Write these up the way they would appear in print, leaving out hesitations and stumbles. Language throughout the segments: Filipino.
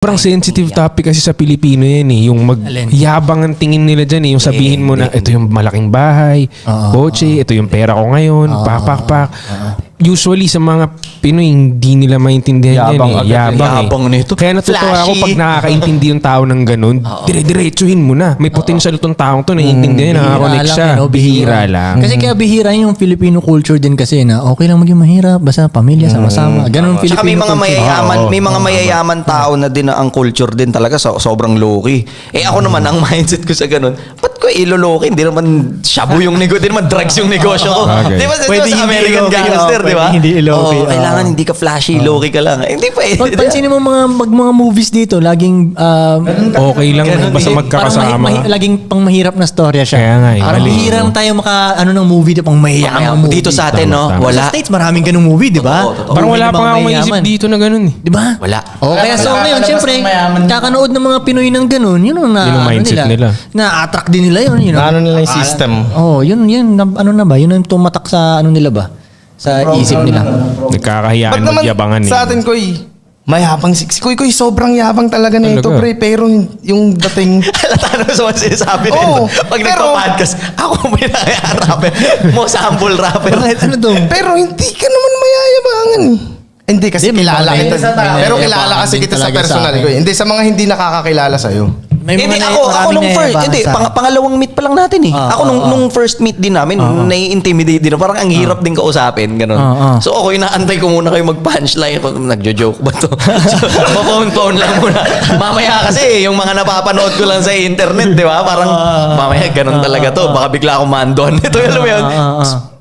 Parang sensitive topic kasi sa Pilipino yan eh. Yung yabang ang tingin nila dyan eh. Yung sabihin mo na ito yung malaking bahay, kotse, ito yung pera ko ngayon, pak. Usually sa mga Pinoy, hindi nila maintindihan yan eh. Yabang nito. Kaya natutuwa ako pag nakakaintindi yung tao ng ganun, dire-diretsuhin mo na. May potential itong taong to, naiintindihan, nakaka-connect siya. Bihira lang. Kasi kaya bihira yung Filipino culture din kasi na okay lang maging mahirap, basta pamilya, sama-sama. Ganun Filipino Saka may mga culture. mayayaman, may mga mayayaman tao na din ang culture din talaga sobrang low-key. Eh ako naman, ang mindset ko sa ganun, ba't ko ilo-low-key? Hindi naman shabu yung negosyo, hindi naman drugs yung negosyo ko. Di ba sa American Gangster, di ba? Hindi low-key. Kailangan hindi ka flashy, low-key ka lang. Hindi pa eh. Pansinin mo mga movies dito, laging Okay lang basta magkakasama. laging pang mahirap na storya siya. Kaya nga eh. Parang Mali. bihira lang tayo ng movie pang mayayamang movie. Dito sa atin, no? Tama. Wala. Sa States, maraming ganung movie, di ba? Totoo. Parang Movie wala na pa nga mga akong maisip mayayaman. dito na ganun eh. Di ba? Wala. Kaya so ngayon, siyempre, mayaman. kakanood ng mga Pinoy ng ganun, yun ang Yun ang mindset nila. Na-attract din nila yun. You know? Ano nila yung system? Yun, ano na ba? Yun ang tumatak sa ano nila ba? Sa isip nila. Nagkakahiyaan Ba't naman magyabangan eh. sa atin, Koy, mayabang si Koy, sobrang yabang talaga na ito, Talaga? pre. Pero yung dating... Halata na sa mga sinasabi nito. Oo, Pag pero- nagpa-podcast, ako may rapper. Mo sample rapper. Bakit? Ano to? Pero hindi ka naman mayayabangan. Hindi kasi Hindi, may kilala mga- kita. may mga Pero kilala mayayabangan kasi din kita sa talaga sa personal, akin. Koy. Hindi, sa mga hindi nakakakilala sa'yo. May Hindi, mga ako maraming nung first, nayayabangan hindi, sa akin. pangalawang meet pa lang natin eh. Ako nung first meet din namin, nai-intimidate din. Parang ang hirap din kausapin, ganun. So ako, inaantay ko muna kayo mag-punchline. Ako, nagjo-joke ba to? So, phone lang muna. Mamaya kasi, yung mga napapanood ko lang sa internet, di ba? Parang, mamaya ganun talaga to. Baka bigla akong mandon. Ito yun, alam mo yun?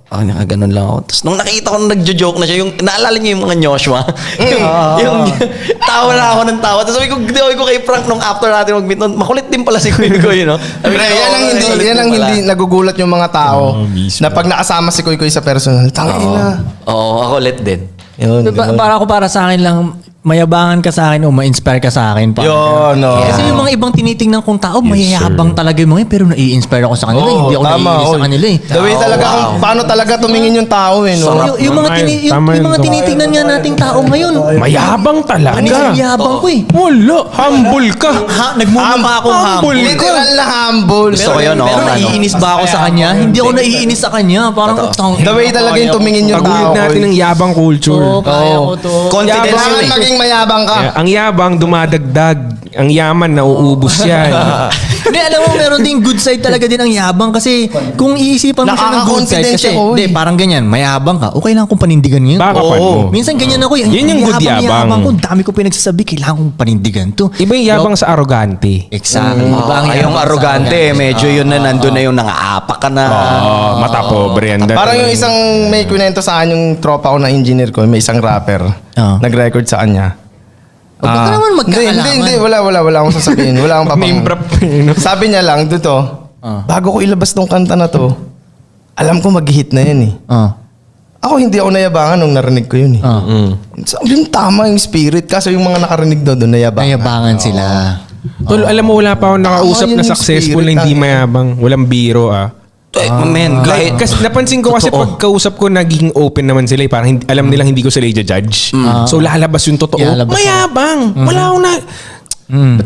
Nakaganon lang ako. Tapos nung nakita ko na nagjo-joke na siya, yung naalala niyo yung mga Joshua? yung tawa na ako ng tawa. Tapos sabi ko kay Frank nung after natin mag-meet nun, makulit din pala si Kuya Koy, no? Pre, yan ang hindi nagugulat yung mga tao na pag nakasama si Koy sa personal, tangin na. Oo, ako ulit din. Yun, Para sa akin lang, mayabangan ka sa akin o ma-inspire ka sa akin. Yun, no. Kasi yung mga ibang tinitingnan kong tao, mayayabang talaga yung mga yun, pero nai-inspire ako sa kanila. Hindi ako naiinis sa kanila eh. The way talaga kung paano talaga tumingin yung tao eh, no? Yung mga Tama yun. tinitingnan nga nating tao ngayon. Mayabang talaga. Ano yung yabang ko eh? Wala. Humble ka. Nagmumukha akong humble. Literal na humble. Gusto ko yun, no? Pero naiinis ba ako sa kanya? Hindi ako naiinis sa kanya. Parang The way talaga yung tumingin yung Taguyod tao. natin ng yabang culture. Oo, kaya ko to. Confidence Kailangan yun eh. maging mayabang ka. Ang yabang dumadagdag. Ang yaman nauubos yan. Hindi, alam mo, meron ding good side talaga din ang yabang kasi kung iisipan mo siya ng good side Nakaka-confidence kasi, ako eh. hindi, parang ganyan, mayabang ka, okay lang kung panindigan ngayon. Baka pa mo. Minsan ganyan ako, Yun yung good yabang. ko, dami ko pinagsasabi, kailangan kong panindigan to. Iba yung yabang sa arrogante. Exactly. Iba ang Yung yabang sa arrogante, medyo yun na nandun na yung nang-aapak ka na. Mata pobre yan. Parang yung isang may kwento sa akin yung tropa ko na engineer ko, may isang rapper. Nag-record sa kanya. Huwag ka naman magkaalaman. Hindi. Wala akong sasabihin. Wala akong Name drop. No? Sabi niya lang, dito, bago ko ilabas tong kanta na to, alam ko mag-hit na yan eh. Ako hindi ako nayabangan nung narinig ko yun eh. Sabi yung tama yung spirit. Kaso yung mga nakarinig doon nayabangan. Nayabangan sila. Tol, alam mo wala pa akong nakausap Yun na yung successful na spirit, hindi mayabang. Walang biro Man, kahit... Kasi napansin ko kasi pag kausap ko naging open naman sila eh. Parang alam nilang hindi ko sila i-judge. So lalabas yung totoo. Lalabas Mayabang! Wala akong na...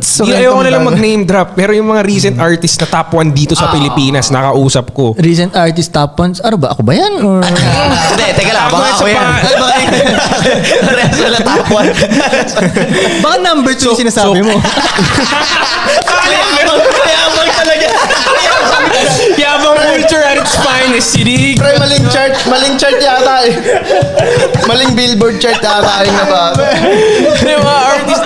So, Ayaw ko na lang mag-name drop. Pero yung mga recent artists na top 1 dito sa Pilipinas, nakausap ko. Recent artist top ones, ano ba? Ako ba yan? Or... Hindi, teka lang. Baka ako yan. Parehas wala top 1. Baka number 2 yung sinasabi mo. Mayabang talaga. Yabang culture at its finest, Sidig. Pre, maling chart yata eh. Maling billboard chart yata yung nabasa. Yung mga artist.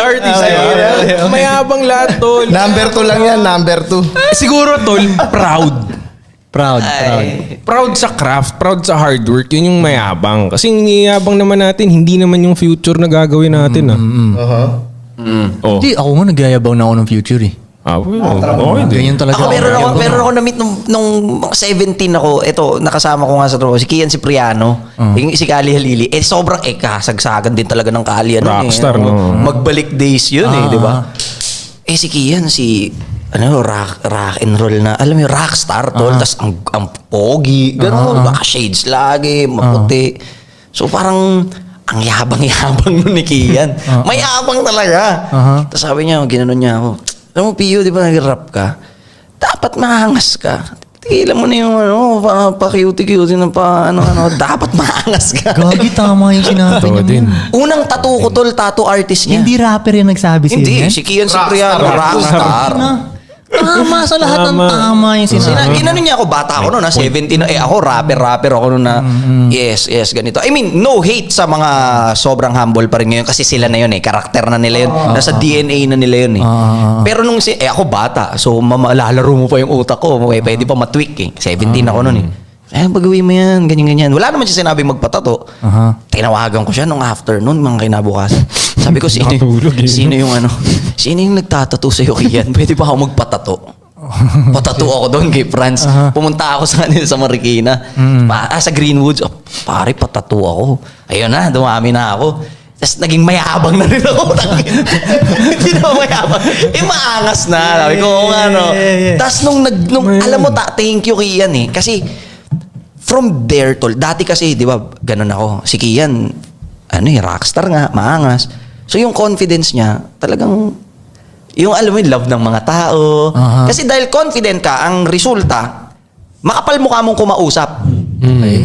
Mayabang lahat, tol. Number 2 lang yan, number 2. Siguro, tol, proud. Proud. Proud sa craft, proud sa hard work, yun yung mayabang. Kasi yung yabang naman natin, hindi naman yung future na gagawin natin. Oh. Hindi, ako nga nagyayabang na ako ng future eh. Ganyan talaga. Ako meron ako na-meet nung 17 ako. Ito, nakasama ko nga sa tropa. Si Kian Cipriano. Yung si Kali Halili. Sobrang kasagsagan din talaga ng Kali. Rockstar, no? Magbalik days yun di ba? Si Kian, rock and roll na, alam mo yung rockstar, tol. Tapos ang pogi, gano'n. Baka shades lagi, maputi. So parang, ang yabang-yabang nun ni Kian. May yabang talaga. Tapos sabi niya, ginanon niya ako. Alam mo, Pio, di ba nag-rap ka? Dapat maangas ka. Tigilan mo na yung pa-cute-cute na dapat maangas ka. Gagi, tama yung sinabi Totoo niya. din. Unang tattoo ko tol, tattoo artist niya. Hindi rapper yung nagsabi sa'yo Hindi, yan? si Kian Cipriano, rockstar. Tama sa lahat ng tama yung sinabi. Ginanon niya ako, bata ako noon, 17 na. Ako, rapper ako noon na, yes, ganito. I mean, no hate sa mga sobrang humble pa rin ngayon kasi sila na yun karakter na nila yun. Nasa DNA na nila yun Pero nung, ako bata, so lalaro mo pa yung utak ko. Pwede pa matweak 17 ako noon bagawin mo yan, ganyan. Wala naman siya sinabing magpatato. Tinawagan ko siya nung afternoon, mga kinabukasan. Sabi ko, sino yung nagtatato sa'yo, Kian? Pwede ba ako magpatato? Patato ako doon kay Franz. Pumunta ako sa kanila sa Marikina. Sa Greenwoods. Pare, patato ako. Ayun na, dumami na ako. Tapos naging mayabang na rin ako. Hindi na mayabang. Maangas na. Sabi ko, Tapos nung alam mo, thank you, Kian Kasi, from there, tol, dati kasi, di ba, ganun ako. Si Kian, rockstar nga, maangas. So yung confidence niya, talagang, yung alam mo, yung love ng mga tao. Kasi dahil confident ka, ang resulta, makapal mukha mong kumausap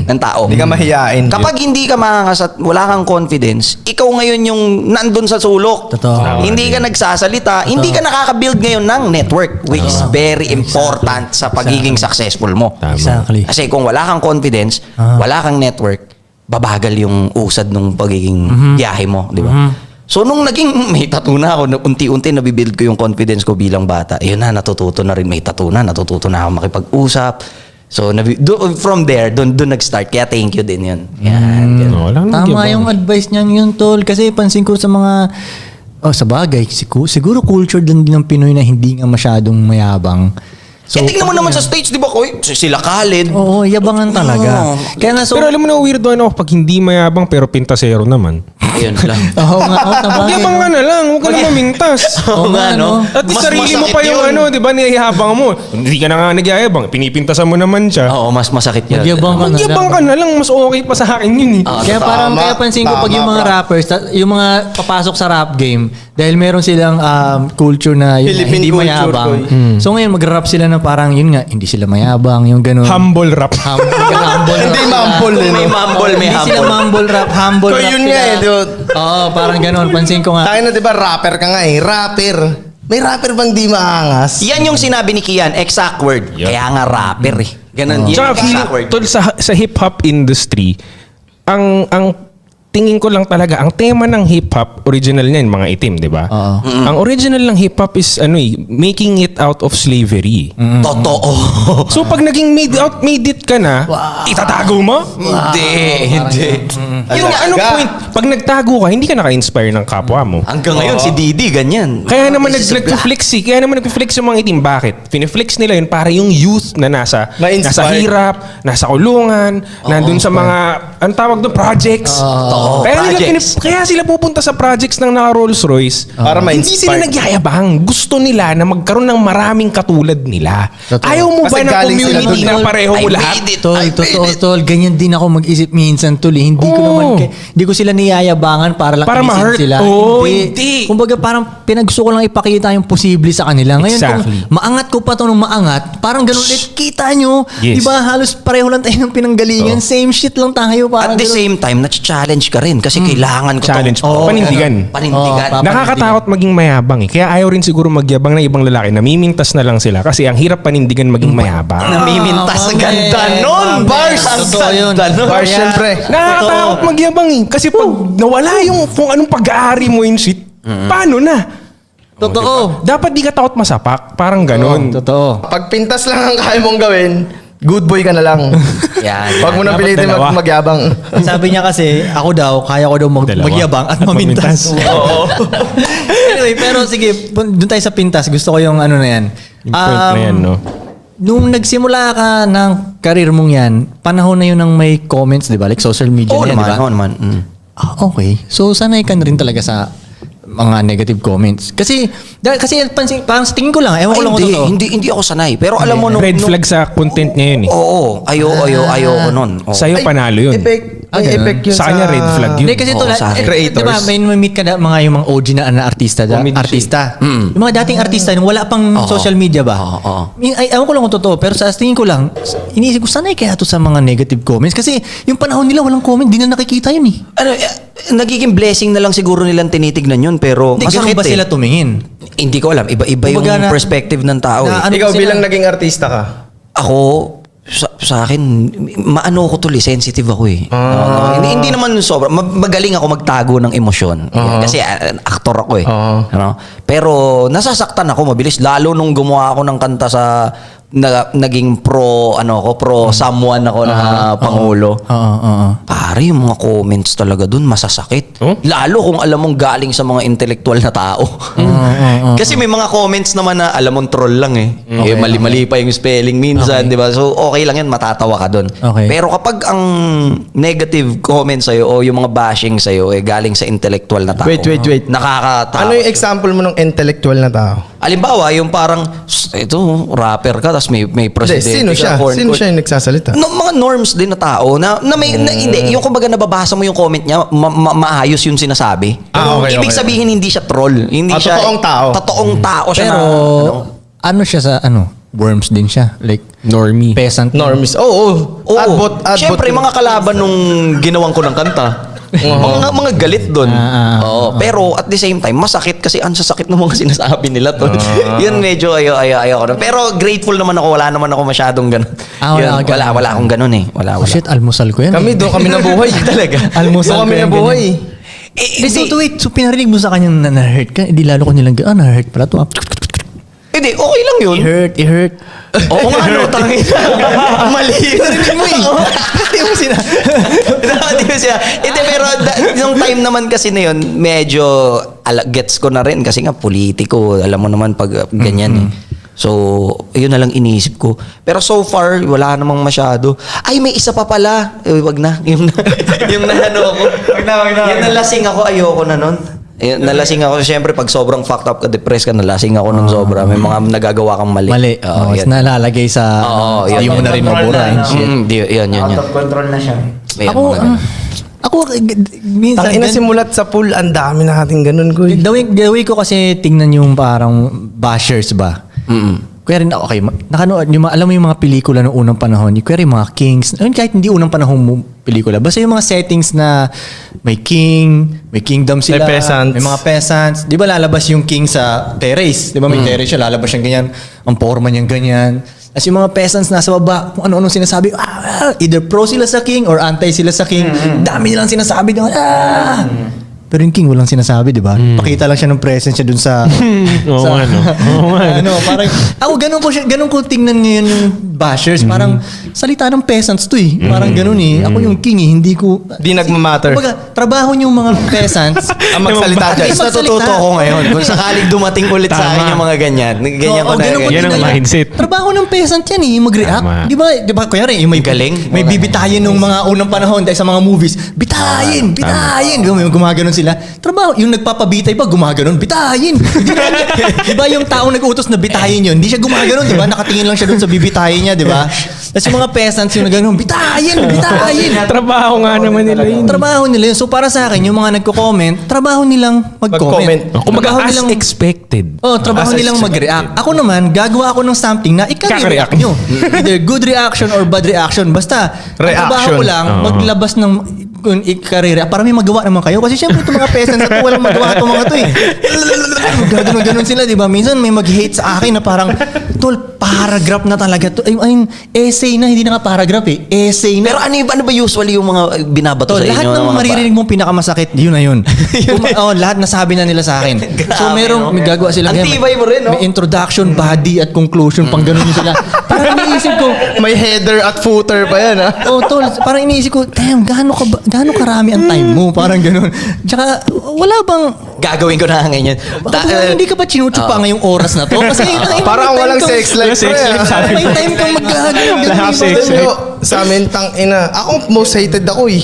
ng tao. Hindi ka mahiyain. Kapag hindi ka maangas at wala kang confidence, ikaw ngayon yung nandun sa sulok. Totoo. Hindi ka nagsasalita, hindi ka nakaka-build ngayon ng network, which is very important sa pagiging successful mo. Exactly. Kasi kung wala kang confidence, wala kang network, babagal yung usad ng pagiging biyahe mo, di ba? So nung naging may tattoo na ako, unti-unti nabibuild ko yung confidence ko bilang bata. Ayun na, natututo na rin may tattoo na, natututo na ako makipag-usap. So from there, doon nag-start. Kaya thank you din yun. Yan. Tama yung advice niyan yun, tol. Kasi pansin ko sa mga... sa bagay, siguro culture din ng Pinoy na hindi nga masyadong mayabang. So, tingnan mo naman sa stage, di ba? Sila Khaled. Oo, yabangan talaga. Kaya na Pero alam mo na weirdo pag hindi mayabang pero pintasero naman. Ayun lang. Oo nga, sabagay. Magyabang ka na lang, huwag ka na mamintas. Oo nga, no? At Mas sarili mo masakit pa yung yun. di ba, niyayabang mo. Hindi ka na nga nagyayabang, pinipintasan mo naman siya. Oo, mas masakit yun. Magyabang ka na lang. Magyabang ka na lang, mas okay pa sa akin yun Kaya parang kaya pansin ko pag yung mga rappers, yung mga papasok sa rap game, dahil meron silang culture na yun, Philippine hindi culture, mayabang. boy. So ngayon mag-rap sila na parang yun nga, hindi sila mayabang, yung ganun. Humble rap. Humble Hindi mumble May mumble, may Hindi sila humble. mumble rap, humble So, rap yun sila. nga dude. Oo, parang ganun. Pansin ko nga. Tayo na, di ba, rapper ka nga Rapper. May rapper bang di maangas? Yan yung sinabi ni Kian, exact word. Yep. Kaya nga rapper Ganun, yun Tsaka yung exact word. tol, sa hip-hop industry, ang tingin ko lang talaga, ang tema ng hip-hop, original niyan, mga itim, di ba? Ang original ng hip-hop is, making it out of slavery. Totoo. So, pag naging made it ka na, itatago mo? Hindi. Yun nga, anong point? Pag nagtago ka, hindi ka naka-inspire ng kapwa mo. Hanggang ngayon, si Didi, ganyan. Kaya naman This is a nag-flex Kaya naman nag-flex yung mga itim. Bakit? Piniflex nila yun para yung youth na nasa Ma-inspire. hirap, nasa kulungan, nandun sa mga, ang tawag doon, projects. Kaya sila pupunta sa projects ng naka Rolls Royce. Para Hindi sila ma-inspire. nagyayabang. Gusto nila na magkaroon ng maraming katulad nila. Totoo. Ayaw mo Kasi ba ng galing sila community doon. na pareho mo I lahat? made it. Tol, I made totoo, it. tol. Ganyan din ako mag-isip minsan, tol. Hindi ko naman, hindi ko sila niyayabangan para lang Para inisin ma-hurt. sila. Oo, hindi. Kumbaga parang pinagsuko lang ipakita yung posible sa kanila. Ngayon Exactly. kung maangat ko pa to nung maangat, parang ganun ulit. Kita nyo, Yes. di ba halos pareho lang tayo ng pinanggalingan. Same shit lang tayo. Parang At the ganun. same time, na-challenge ka rin kasi kailangan ko Challenge to. pa. Panindigan. Panindigan. Oo, Nakakatakot maging mayabang Kaya ayaw rin siguro magyabang ng ibang lalaki. Namimintas na lang sila kasi ang hirap panindigan maging mayabang. Namimintas. Ah, Ganda okay. nun. Bars. Totoo Ang yun. ganda nun. Bars, syempre. Nakakatakot magyabang Kasi pag nawala yung kung anong pag-aari mo in shit, paano na? Totoo. Dapat di ka takot masapak. Parang ganon. Totoo. Pag pintas lang ang kaya mong gawin, good boy ka na lang. Yan. Huwag mo na Dapat pilitin dalawa. magyabang. Sabi niya kasi, ako daw, kaya ko daw Dalawa. magyabang at At mamintas. mamintas. Oo. Anyway, pero sige, doon tayo sa pintas. Gusto ko yung ano na yan. Yung point na yan, no? Nung nagsimula ka ng karir mong yan, panahon na yun ng may comments, di ba? Like social media Oo na yan, di naman. ba? Oo naman. Okay. So, sanay ka na rin talaga sa mga negative comments. Kasi pansin, parang sa tingin ko lang, ewan ko lang kung totoo. Hindi ako sanay. Pero alam mo, Red flag sa content niya yun Oo. Ayoko nun. Oo. Sa'yo panalo yun. May effect yun Sa kanya, red flag yun. Hindi kasi Oo, tulad, sa akin. Creators. diba, may meet ka na mga yung mga OG na artista. Artista. Yung mga dating artista, yung wala pang social media ba? Oo. Ewan ko lang kung totoo, pero sa tingin ko lang, iniisip ko, sanay kaya to sa mga negative comments? Kasi yung panahon nila, walang comment, di na nakikita yun eh. Nagiging blessing na lang siguro nilang tinitignan yun, pero Hindi, ganun masakit ba sila tumingin? Hindi ko alam. Iba-iba yung Kumbaga perspective ng tao. na- ano Ikaw ba sila? bilang naging artista ka. Ako, sa akin, maano ako tuloy, sensitive ako eh. Hindi naman sobra. Magaling ako magtago ng emosyon. Kasi aktor ako eh. Ano? Pero nasasaktan ako mabilis. Lalo nung gumawa ako ng kanta sa naging pro someone ako na pangulo. Pare, yung mga comments talaga dun masasakit. Lalo kung alam mong galing sa mga intellectual na tao. Kasi may mga comments naman na alam mong troll lang eh. Mali-mali pa yung spelling minsan, di ba? So okay lang yan, matatawa ka dun. Okay. Pero kapag ang negative comments sa'yo o yung mga bashing sa'yo galing sa intellectual na tao. Wait. Nakakatawa. Ano yung example mo ng intellectual na tao? Halimbawa, yung parang, ito, rapper ka, tapos may Hindi, presidente sino siya? ka. Sino siya yung nagsasalita? No, mga norms din na tao na may hindi yung kumbaga nababasa mo yung comment niya maayos yung sinasabi. Okay, Ibig okay. sabihin hindi siya troll, hindi siya totoong tao. Totoong tao siya Pero, na ano siya sa, worms din siya? Like, Normie. peasant. Normies. Oo. Oo. Siyempre, mga kalaban nung ginawang ko ng kanta. mga galit doon. Oo. Pero at the same time, masakit kasi ang sasakit ng mga sinasabi nila to. Yun medyo ayaw ko. Pero grateful naman ako. Wala naman ako masyadong ganun. Wala akong ganun eh. Wala. Shit, almusal ko yan. Doon kami nabuhay. Talaga. Almusal Doon kami ko yan, nabuhay. Wait, so pinarinig mo sa kanyang na-hurt ka, hindi lalo ko nilang, na-hurt pala to. Hindi, okay lang yun. I-hurt. Oo nga, no, tangin. Mali. Narinig mo eh. Hindi mo sina. Hindi mo siya. Hindi, pero yung time naman kasi na yun, medyo gets ko na rin kasi nga politiko. Alam mo naman pag ganyan eh. So, yun na lang iniisip ko. Pero so far, wala namang masyado. Ay, may isa pa pala. Wag na. Yung naano ako. Yung nalasing ako, ayoko na nun. Nalasing ako. Siyempre, pag sobrang fucked up ka, depressed ka, nalasing ako ng sobra. May mga nagagawa kang mali. Mali. Oo, yan. Nalalagay sa, yun. hindi mo na rin mabura. and shit. Yun. Out of control na siya. Ayan, Ako, mga ganun. minsan, Tangina simulat sa pool, ang dami natin ganun ko. the way ko kasi tingnan yung parang bashers ba? Kaya rin, okay, nakanood, alam mo yung mga pelikula noong unang panahon, kaya rin mga kings, kahit hindi unang panahon mo pelikula, basta yung mga settings na may king, may kingdom sila, May peasants. may mga peasants. Di ba lalabas yung king sa terrace? Di ba may terrace siya, lalabas siyang ganyan, ang forma niyang ganyan. As yung mga peasants nasa baba, kung ano-ano sinasabi, either pro sila sa king or anti sila sa king. Dami nilang sinasabi doon. Pero yung king walang sinasabi, di ba? Pakita lang siya ng presence niya dun sa... Oo nga, no? Oo nga, no? parang... Ako, ganun ko tingnan ngayon yung bashers. Parang salita ng peasants to eh. Parang ganun eh. Ako yung king eh, hindi ko... Di nagmamatter. Kumbaga, trabaho niyong mga peasants. Ang magsalita dyan. At least natututo ko ngayon. Kung sakaling dumating ulit sa akin yung mga ganyan. Ganyan ko na. ganun ko Yan ang tingnan mindset. Trabaho ng peasant yan eh, mag-react. Tama. Di ba, kunyari, yung may Galing. may bibitayin nung mga unang panahon dahil sa mga movies. Bitayin! Gumaganon sila. Trabaho, yung nagpapabitay pa, gumaganon. Bitayin! Di ba yung taong nag-utos na bitayin yun? Hindi siya gumaganon, di ba? Nakatingin lang siya dun sa bibitayin niya, di ba? Tapos yung mga peasants yung nagaganon, bitayin! Trabaho nga naman nila yun. Trabaho nila yun. So para sa akin, yung mga nagko-comment, trabaho nilang mag-comment. Kumbaga, Trabaho as nilang expected. trabaho As nilang expected. mag-react. Ako naman, gagawa ako ng something na ika-react nyo. Either good reaction or bad reaction. Basta, ang trabaho ko lang, maglabas ng kung i-career, para may magawa naman kayo. Kasi syempre itong mga peasants na to, walang magawa itong mga to eh. Gano'n sila, di ba? Minsan may mag-hate sa akin na parang, tol, paragraph na talaga to. I mean, essay na, hindi na nga paragraph eh. Essay na. Pero ano ba usually yung mga binabato sa inyo? Lahat ng mga maririnig mong pinakamasakit, yun na yun. Lahat nasabi na nila sa akin. So Grabe, may gagawa sila. Ang tibay mo rin, no? May introduction, body, at conclusion, pang ganun yun sila. Parang iniisip ko, May header at footer pa yan, ha? tol, parang iniisip ko, damn, gaano karami ang time mo? Parang ganun. Tsaka, wala bang, Gagawin ko na ngayon. hindi ka ba chinuchupa ngayong oras na to? Kasi Parang walang sex life. Sex pre, life, ah. sabi May time kang magkaganon. Lahat sex Alam life. nyo, sa amin, tang ina. Ako, most hated ako eh.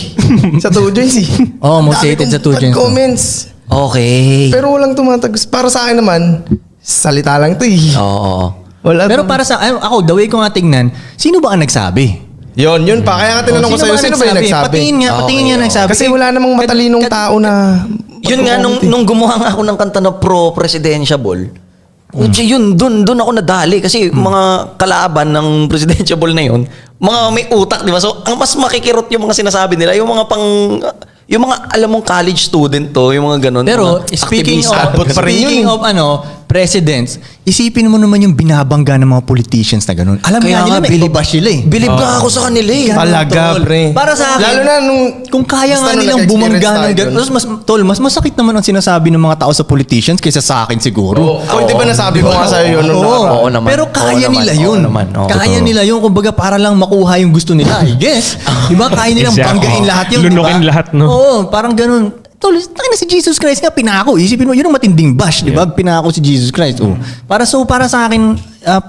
Sa Two Joints eh. Oo, most Dami hated kong sa Two bad Joints. comments. Okay. Pero walang tumatagos. Para sa akin naman, salita lang to eh. Oo. Wala Pero tong- para sa, ako, the way ko nga tingnan, sino ba ang nagsabi? Yun pa. Kaya nga tinanong ko sa'yo, sino ba yung nagsabi? Patingin nga nagsabi. Kasi wala namang matalinong tao na... Yun nga, nung gumawa nga ako ng kanta na pro-presidentiable, yun, dun ako nadali. Kasi mga kalaban ng presidentiable na yun, mga may utak, di ba? So, ang mas makikirot yung mga sinasabi nila, yung mga alam mong college student to, yung mga ganun. Pero mga speaking aktivista. of presidents, isipin mo naman yung binabangga ng mga politicians na ganun. Alam Kaya nga nila, nga, may ibabash sila eh. Bilib na ako sa kanila eh. Talaga, pre. Para sa akin, Lalo na nung... kung kaya nga basta nung nilang nag-experience bumangga ng tayo ganun, mas masakit naman ang sinasabi ng mga tao sa politicians kaysa sa akin siguro. Kung di ba nasabi ko nga sa'yo yun nung nakaraan? Oo naman. Pero kaya Oo nila naman, yun. oo naman, oo. Kaya nila yun. Kumbaga para lang makuha yung gusto nila, I guess. Di ba? Kaya nilang Exactly. banggain lahat yun. Lunukin diba? lahat, no? Oo, parang ganun. Tol, na si Jesus Christ nga pinako. Isipin mo, yun ang matinding bash, di ba? Pinako si Jesus Christ. Oh. Para sa akin,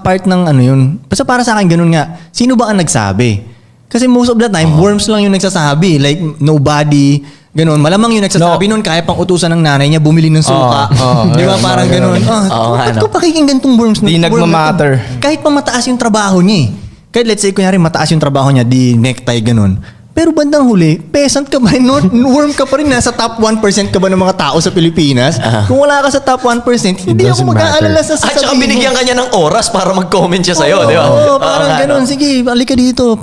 part ng ano yun. Basta para sa akin, ganun nga. Sino ba ang nagsabi? Kasi most of the time, worms lang yung nagsasabi. Like, nobody, ganun. Malamang yung nagsasabi nun, kaya pang utusan ng nanay niya, bumili ng suka. Di ba? Parang ganun. Ba't ko pakikinggan tong worms na? Di nagmamatter. Kahit pa mataas yung trabaho niya eh. Kahit let's say, kunyari, mataas yung trabaho niya, di necktie, ganun. Pero bandang huli, peasant ka ba rin? Worm ka pa rin. Nasa top 1% ka ba ng mga tao sa Pilipinas? Kung wala ka sa top 1%, hindi ako mag-aalala sa At saka sasabihin mo. binigyan ka niya ng oras para mag-comment siya sa'yo, di ba? Oo, parang nga, ganun. no? Sige, balik ka dito.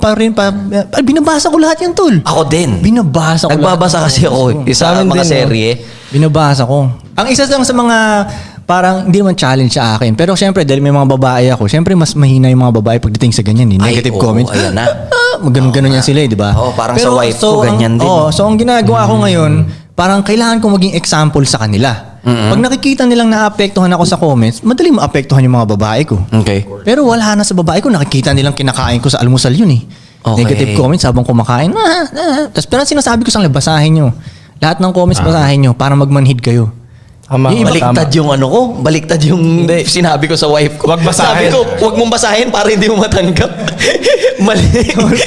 Binabasa ko lahat yan, tol. Ako din. Binabasa ko Nagbabasa lahat. kasi ako sa amin mga din, serye. Binabasa ko. Ang isa lang sa mga parang hindi naman challenge sa akin. Pero syempre, dahil may mga babae ako, syempre mas mahina yung mga babae pagdating sa ganyan. Eh. Negative oo, comments. ayan na. Ganun yan sila, eh, di ba? Oo, parang sa wife ko, ganyan din. So ang ginagawa ko ngayon, parang kailangan kong maging example sa kanila. Pag nakikita nilang naapektuhan ako sa comments, madali maapektuhan yung mga babae ko. Okay. Pero wala na sa babae ko, nakikita nilang kinakain ko sa almusal yun eh. Okay. Negative comments habang kumakain. Tapos pero sinasabi ko sa kanila, basahin nyo. Lahat ng comments basahin nyo para magmanhid kayo. Tama, Yung iba- Baliktad yung ano ko. Baliktad yung sinabi ko sa wife ko. Wag basahin. Sabi ko, wag mong basahin para hindi mo matanggap. Mali.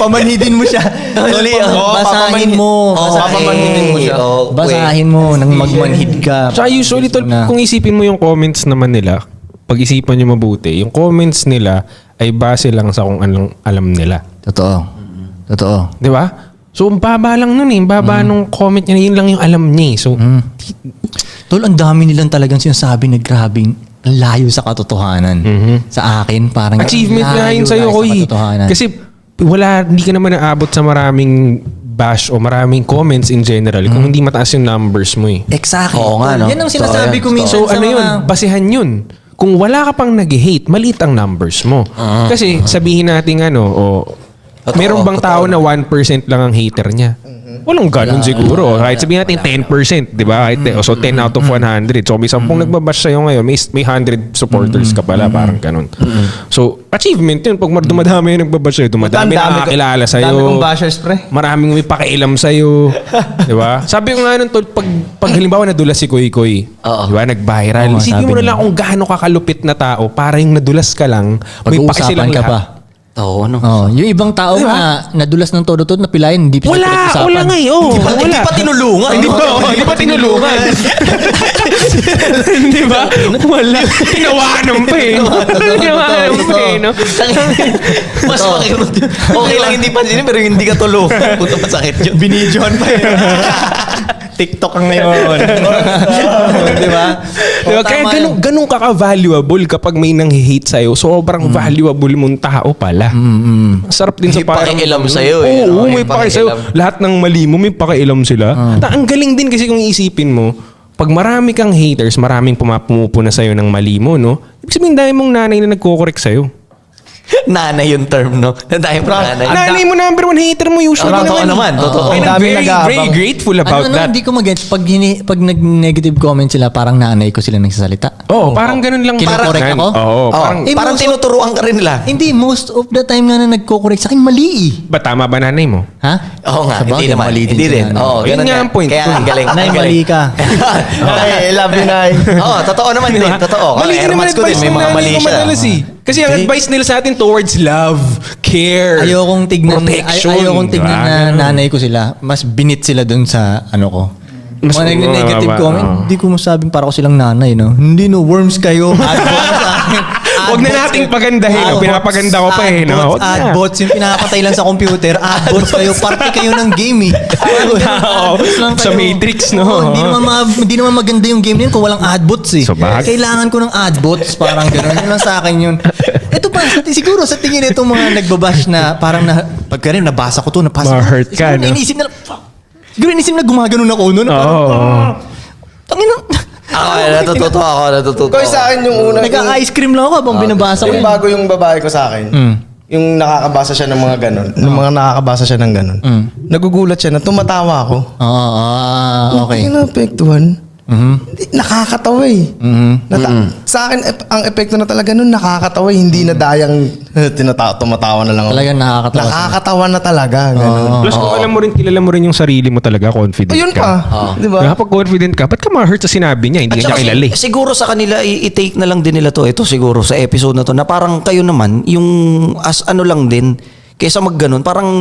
Pamanhidin mo siya. Mali. Basahin mo. Papamanhidin mo siya. Basahin mo nang magmanhid ka. Tsaka usually, tol, Na. kung isipin mo yung comments naman nila, pag-isipan nyo mabuti, yung comments nila ay base lang sa kung anong alam nila. Totoo. Di ba? So, ang baba lang nun eh. Ang baba nung comment niya, yun lang yung alam niya eh. So, Tol, ang dami nilang talagang sinasabi na grabing ang layo sa katotohanan. Sa akin, parang achievement nga yun sa'yo, layo Koy. sa katotohanan. Kasi, hindi ka naman naabot sa maraming bash o maraming comments in general kung hindi mataas yung numbers mo eh. Exactly. Oo nga, no? Yan ang sinasabi ko minsan So, sa ano mga... yun? Basehan yun. Kung wala ka pang nag-hate, maliit ang numbers mo. Kasi, sabihin natin Totoo, meron bang tao na 1% lang ang hater niya? Walang ganun siguro. Kahit sabihin natin 10%, di ba? So 10 out of 100. So may 10 nagbabash sa'yo ngayon, may 100 supporters ka pala, parang ganun. So, achievement yun. Pag dumadami yung nagbabash sa'yo, dumadami nakakilala sa'yo. Dami kong bashers, pre. Maraming may pakialam sa'yo. Di ba? Sabi ko nga nun, tol, pag halimbawa nadulas si Koy Koy, Oo. di ba? Nag-viral. Oo, Isipin sabi mo na niya. lang kung gaano kakalupit na tao para yung nadulas ka lang, may Pag-uusapan pakisilang ka pa. lahat. Oo, ano? Oh, yung ibang tao na nadulas ng todo-todo na pilayan, hindi pa Wala nga eh. Oh, Hindi pa tinulungan. Hindi pa tinulungan. Di ba? Wala. Tinawanan pa eh. Tinawanan pa eh. No? Mas makikot. Okay lang hindi pansinin pero hindi ka tulungan. Puto masakit yun. Binidyohan pa yun. TikTok ang ngayon. Di ba? Diba? Kaya ganun kaka-valuable kapag may nang-hate sa'yo. Sobrang valuable mong tao pala. Sarap din sa May pakialam sa'yo Oo, eh, no? may May pakialam sa'yo. pakialam. Lahat ng mali mo, may pakialam sila. Ang galing din kasi kung iisipin mo, pag marami kang haters, maraming pumupuna sa'yo ng mali mo, no? Ibig sabihin, dahil mong nanay na nagko-correct sa'yo. Nanay yung term, no? Dahil nanay. Nanay mo number one hater mo usually Totoo naman. Totoo. And I'm Ang dami very, nag-aabang. very grateful about that. Hindi ko mag-get. Pag nag-negative comment sila, parang nanay ko sila nagsasalita. Oo, parang ganun lang. Kino-correct Parang- ako? Oo, parang... Parang most- tinuturuan ka rin nila. Hindi, most of the time nga na nagko-correct sa akin, mali eh. Ba tama ba nanay mo? Ha? Oo nga, Sabagay, hindi naman. mali Hindi si din. nanay. Oo, Yun ganun nga nga. ang point Kaya ko. ang galing. Nay, ang galing. mali ka. Ay, love you, Nay. Oo, totoo naman din. Totoo. Mali din naman Airmats ko din. advice May ng mga nanay mali ko siya. madalas eh. Kasi ang advice nila sa atin towards love, care, Ayokong tignan protection. ayokong tignan diba? na Ganun. nanay ko sila. Mas binit sila dun sa ano ko. Mas Mga negative mababa, comment, hindi ko masabing para ko silang nanay, no? Hindi no, worms kayo. Add mo na sa akin. Add Huwag na nating pagandahin. Pinapaganda ko pa eh. No? Huwag na. Adbots, yung pinapatay lang sa computer. Adbots kayo, party kayo ng game eh. Oo. Adbots lang Sa kayo. Matrix, no? Oo, hindi naman maganda yung game na yun kung walang adbots eh. So, bakit? Kailangan ko ng adbots, parang gano'n. Yun lang sa akin yun. Ito pa, siguro sa tingin itong mga nagbabash na parang pagka rin nabasa ko to, napasa ko. Ma-hurt ka, Siguro no? iniisip na, fuck. Siguro iniisip na gumaganon ako noon. Oo. Tangina. Natututo Koy, sa akin yung unang... Nag-ice cream lang ako habang binabasa ko. Yung bago yung babae ko sa akin, yung nakakabasa siya ng mga ganon, ng mga nakakabasa siya ng ganon, nagugulat siya na tumatawa ako. Okay. Hindi naapektuhan. Hindi, nakakatawa eh. Sa akin, ang epekto na talaga nun, nakakatawa eh. Hindi na dayang tumatawa na lang ako. Talagang nakakatawa. Nakakatawa na talaga. Ganun. Plus kung alam mo rin, kilala mo rin yung sarili mo talaga, confident Ayun ka. pa. Di ba? Kapag confident ka, ba't ka ma-hurt sa sinabi niya? Hindi At niya saka kilala eh. siguro sa kanila, i-take na lang din nila to. Ito siguro sa episode na to, na parang kayo naman, yung as ano lang din, kaysa magganon, parang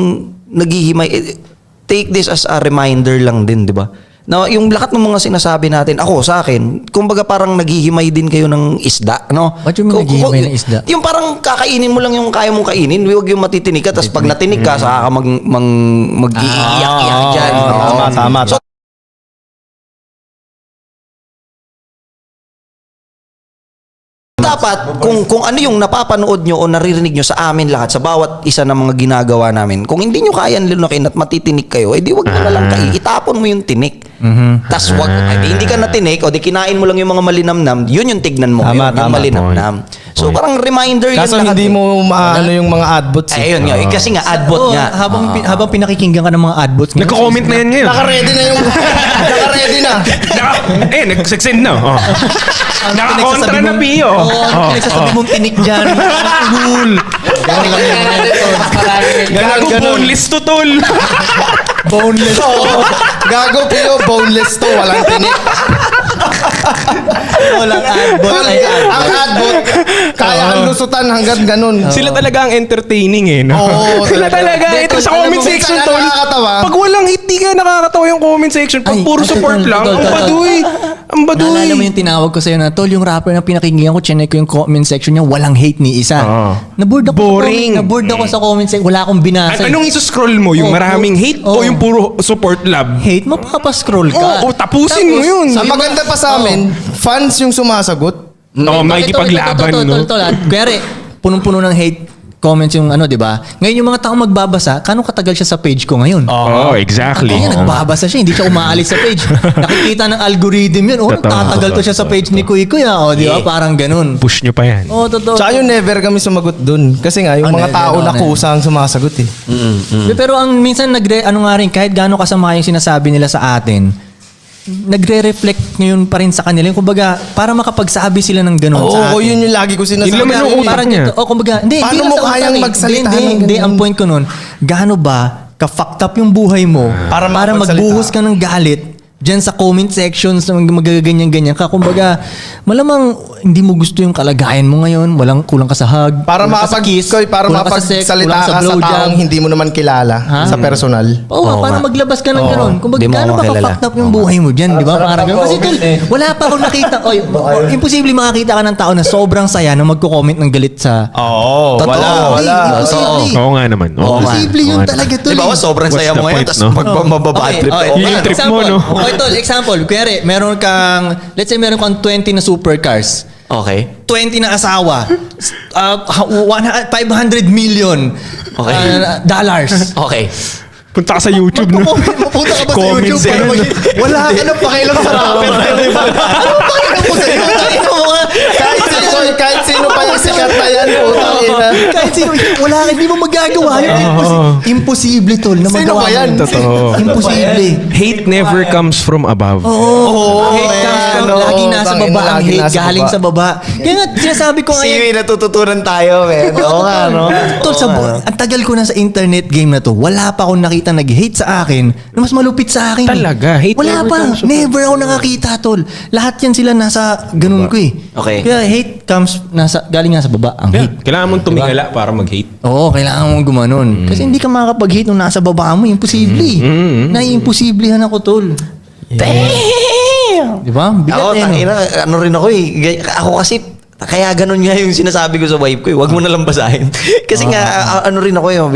naghihimay. Take this as a reminder lang din, di ba? Na yung lahat ng mga sinasabi natin, ako sa akin, kumbaga parang naghihimay din kayo ng isda, no? What you mean naghihimay ng isda? Yung parang kakainin mo lang yung kaya mong kainin, huwag yung matitinig ka, tapos pag natinig ka, saka ka mag-iiyak-iyak dyan. Tama. So, dapat kung ano yung napapanood nyo o naririnig nyo sa amin lahat, sa bawat isa ng mga ginagawa namin, kung hindi nyo kaya lunukin at matitinig kayo, edi wag nyo na lang itapon mo yung tinik. Tas wag, hindi ka natinik o di kinain mo lang yung mga malinamnam, yun yung tignan mo ngayon, yung malinamnam. So parang reminder yun Kaso lahat. hindi mo maano yung mga adbots eh. Ayun nga, kasi nga adbot Oo, nga. habang pinakikinggan ka ng mga adbots. ngayon, Nagko-comment na yan ngayon. Naka-ready na yung... Naka-ready na. Nag-send na. Oh. Naka-kontra na Pio. Oo, pinagsasabi mong tinik dyan. Cool. Ganun lang yan. Gago boneless to tol. Boneless. Gago Pio, boneless to. Walang tinik. Walang adbot. Tol, ang adbot, kaya ang lusutan hanggang ganun. Sila talaga ang entertaining eh. No? Oo, Sila talaga. talaga. Ito sa comment Minsan section ang tol. nakakatawa. Pag walang hit, di ka nakakatawa yung comment section. Pag Ay, puro ay, support tol, lang, tol, ang tol, baduy. Ang baduy. Naalala mo yung tinawag ko sa'yo na, Tol, yung rapper na pinakinggan ko, chinek ko yung comment section niya, walang hate ni isa. Oo. Naboard ako Boring. Naboard ako sa comment section. Wala akong binasa. Anong iso-scroll mo? Yung Oo. maraming hate o Oo. yung puro support love? Hate, mapapascroll ka. Oo, tapusin mo yun. Ang maganda pa sa amin, fans yung sumasagot. Oo, makikipaglaban, no? Tol. Kaya punong-puno ng hate comments yung ano, di ba? Ngayon yung mga taong magbabasa, kano katagal siya sa page ko ngayon? Oo, exactly. Kaya nagbabasa siya, hindi siya umaalis sa page. Nakikita ng algorithm yun. Oh, Totoo. nagtatagal to siya sa page ni Kuy Kuy. Oh, di ba? Parang ganun. Push nyo pa yan. Oh, totoo. Tsaka yung never kami sumagot dun. Kasi nga, yung mga never, tao na never. kusa ang sumasagot eh. Pero ang minsan ano nga rin, kahit gaano kasama yung sinasabi nila sa atin, nagre-reflect ngayon pa rin sa kanila. Yung kumbaga, para makapagsabi sila ng ganun sa Oo, atin. yun yung lagi ko sinasabi. Yun naman yung utak Parang niya. ito, kumbaga, hindi, Paano hindi lang mo sa utak kayang eh. magsalita Hindi, ng hindi, ganun? ang point ko nun, gaano ba ka-fucked up yung buhay mo Para para makapagsalita. magbuhos ka ng galit dyan sa comment sections na magaganyan-ganyan ka. Kumbaga, malamang hindi mo gusto yung kalagayan mo ngayon, kulang ka sa hug, Para kulang ka sa kiss, para kulang ka sa sex, mapagsalita kulang ka sa blowjob. taong hindi mo naman kilala Ha? sa personal. Oo, para nga. maglabas ka ng gano'n. Kung Di mo gaano ako ba makilala. ka-fucked up yung buhay mo dyan, di ba? Parang gano'n. Kasi tol, wala pa akong nakita. Imposible makakita ka ng tao na sobrang saya na magko-comment ng galit sa... Oo, Totoo. Imposible. Oo nga naman. Oo nga. Imposible yun talaga tol. Di ba, sobrang What's saya the mo ngayon, point, tapos no? magbababad trip. Okay, Oo Yun nga, yung trip no? mo, no? Okay, tol, example. Kuyari, meron kang, let's say meron kang 20 na supercars. Okay. 20 na asawa. 500 million Okay. dollars. Okay. Punta ka sa YouTube, no? Mapunta ka ba sa Comment YouTube para section. wala ka na pakialam sa rapper na yun, di ba? Ano pakialam mo sa'yo? Tayo mo nga. kahit sino pa yung sikat na yan, putang ina. Kahit sino, wala ka, hindi mo magagawa yun. Imposible, tol, na Sino magawa ba yan? mo. Totoo. Imposible. Hate never comes from above. Hate comes from, ano, lagi nasa tangina, baba ang lagi hate, nasa galing baba. sa baba. Kaya nga, sinasabi ko ngayon, Siwi, natututunan tayo, men. Oo nga, no? tol, ang tagal ko na sa internet game na to, wala pa akong nakita nag-hate sa akin na mas malupit sa akin. Talaga? Hate wala never pa. comes from- Never ako nakakita, tol. Lahat yan sila nasa ganun ko eh. Okay. Kaya hate comes, galing nga sa baba ang Yeah. hate. Kailangan mong tumingala para mag-hate. Oo, kailangan mong gumanon. Kasi hindi ka makakapag-hate nung nasa baba mo. Imposible. Naiimposiblihan ako, tol. Damn! Di ba? Bigat Ako, eh, no? ano rin ako eh. Ako kasi, Kaya ganun nga yung sinasabi ko sa wife ko, wag mo na lang basahin. Kasi nga, ano rin ako yung,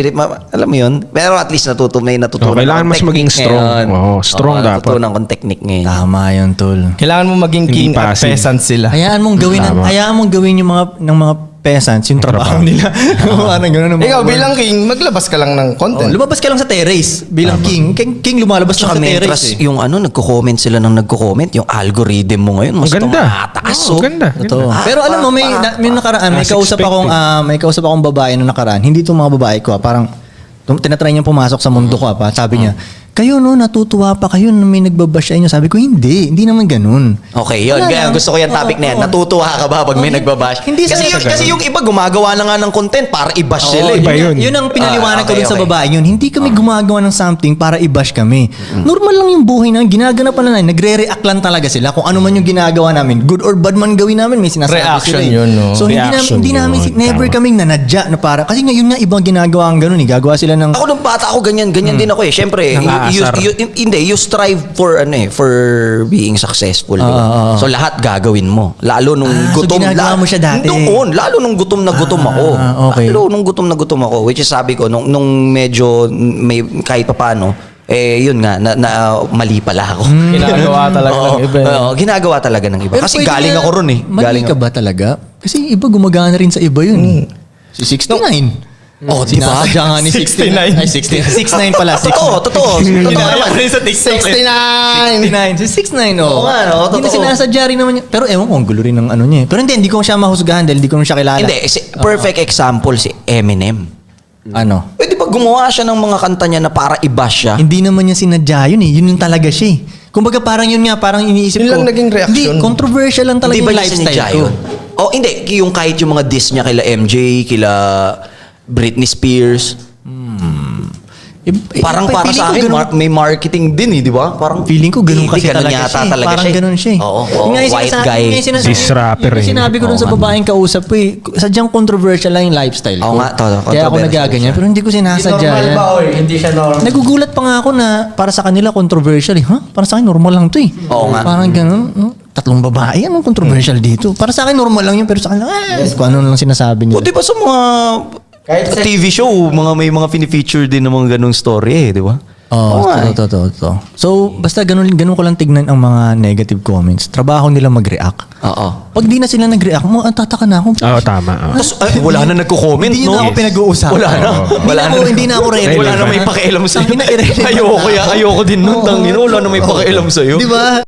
alam mo yun, pero at least may natutunan. Kailangan akong mas maging technique strong. ngayon. Oo, strong dapat. Natutunan kong technique ngayon. Tama yun, tol. Kailangan mo maging Hindi king at passive. peasant sila. Hayaan mong gawin yung mga peasants, yung trabaho nila. Parang gano'n. Ikaw bilang king, maglabas ka lang ng content. Lumabas ka lang sa terrace bilang king. King lumalabas lang Tsaka sa mentras, terrace. yung nagko-comment sila ng nagko-comment, yung algorithm mo ngayon, mas Ang ganda. tumataas. Oo, ganda. Totoo. Pero alam mo, may nakaraan, may As kausap akong babae na nakaraan. Hindi itong mga babae ko, parang tinatry niyang pumasok sa mundo ko, sabi niya, kayo natutuwa pa kayo na may nagbabash sa inyo. Sabi ko, hindi naman ganun. Okay, yun. Wala Kaya lang. gusto ko yung topic na yan. Oo. Natutuwa ka ba pag may nagbabash? Hindi kasi, sa- kasi yung iba gumagawa na nga ng content para i-bash sila. iba eh. yun. Yun ang pinaliwanag ko Okay, dun sa okay. babae yun. Hindi kami gumagawa ng something para i-bash kami. Normal lang yung buhay namin. Ginaganapan na namin. Nagre-react lang talaga sila. Kung ano man yung ginagawa namin. Good or bad man gawin namin, may sinasabi Reaction sila. yun, no? So Reaction hindi namin, yun. never Tama. kaming nanadya na para. Kasi ngayon nga ibang ginagawa ang ganun. Gagawa sila ng... Ako nung bata ako ganyan din ako eh. Syempre, Nangaasar. you strive for being successful. di ba? So lahat gagawin mo. Lalo nung so gutom. ginagawa mo siya dati? Noon, lalo nung gutom na gutom ako. okay. Lalo nung gutom na gutom ako. Which is sabi ko, nung medyo may kahit papaano, yun nga, na mali pala ako. Ginagawa talaga ng iba. Oo, ginagawa talaga ng iba. Kasi pwede galing na- ako ron eh. Mali Galing ka ba talaga? Kasi iba gumagana rin sa iba yun. Si 69. Oh, di ba? Sinasadya nga ni 69. Ay, 69 pala. Totoo. Totoo naman. sa TikTok. 69! 69. Si 69, oh. Oo nga, no? Hindi na Totoo. sinasadya rin naman niya. Pero ewan ko, ang gulo rin ng ano niya. Pero hindi ko siya mahusgahan dahil hindi ko siya kilala. Hindi, perfect example si Eminem. Ano? Pwede ba gumawa siya ng mga kanta niya na para i-bash siya? Hindi naman niya sinadya yun eh. Yun yung talaga siya eh. Kumbaga parang yun nga, parang iniisip Yun ko. lang naging reaction. Hindi, controversial lang talaga Hindi ba yung niya lifestyle sinadya ko. yun? Oh, hindi. Yung kahit yung mga diss niya kila MJ, kila Britney Spears. Parang para feeling sa ko akin, ganun- may marketing din eh, di ba? Parang Feeling ko ganun kasi ganun talaga yata siya. talaga Parang siya. ganun siya. eh. Oo, Yun nga yung white sinasabi- guy. yun nga yung sinasabi- Cis rapper yun yung eh. sinabi ko dun sa babaeng kausap ko eh. Sadyang controversial lang yung lifestyle ko. Oo nga, Kaya ako controversial nagaganyan. siya. Pero hindi ko sinasadya yan. Hindi siya normal. Nagugulat pa nga ako na para sa kanila controversial eh. Para sa akin normal lang to eh. Oo nga. Parang ganun. Tatlong babae, anong controversial dito? Para sa akin normal lang yun, pero sa kanila, kung ano lang sinasabi O nila. di ba sa mga TV show, may mga fini-feature din ng mga ganung story eh, di ba? Oo, nga eh. totoo. So, basta ganun ko lang tignan ang mga negative comments. Trabaho nila mag-react. Oo. Pag di na sila nag-react, ang tataka na ako. Oo, tama. oo. Tapos, wala na nagko-comment, Hindi no? na ako pinag-uusapan. Wala na. Hindi na ako ready. Wala na may pakialam sa'yo. Tangina, irrelevant Ayoko na. din nun. Tangina, wala na may pakialam sa'yo. Di ba?